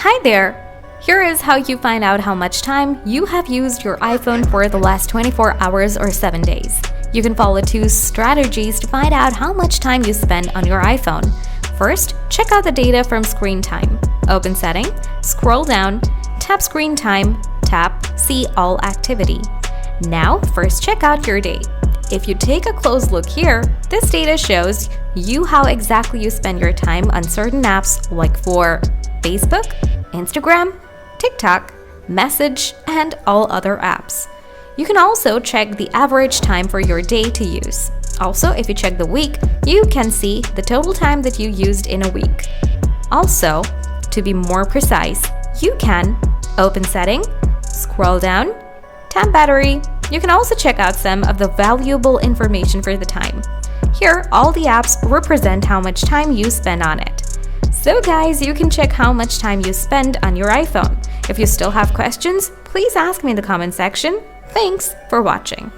Hi there! Here is how you find out how much time you have used your iPhone for the last 24 hours or 7 days. You can follow 2 strategies to find out how much time you spend on your iPhone. First, check out the data from Screen Time. Open Setting, scroll down, tap Screen Time, tap See All Activity. Now, first check out your day. If you take a close look here, this data shows you how exactly you spend your time on certain apps like for Facebook, Instagram, TikTok, Message, and all other apps. You can also check the average time for your day to use. Also, if you check the week, you can see the total time that you used in a week. Also, to be more precise, you can open Setting, scroll down, tap Battery. You can also check out some of the valuable information for the time. Here, all the apps represent how much time you spend on it. So guys, you can check how much time you spend on your iPhone. If you still have questions, please ask me in the comment section. Thanks for watching.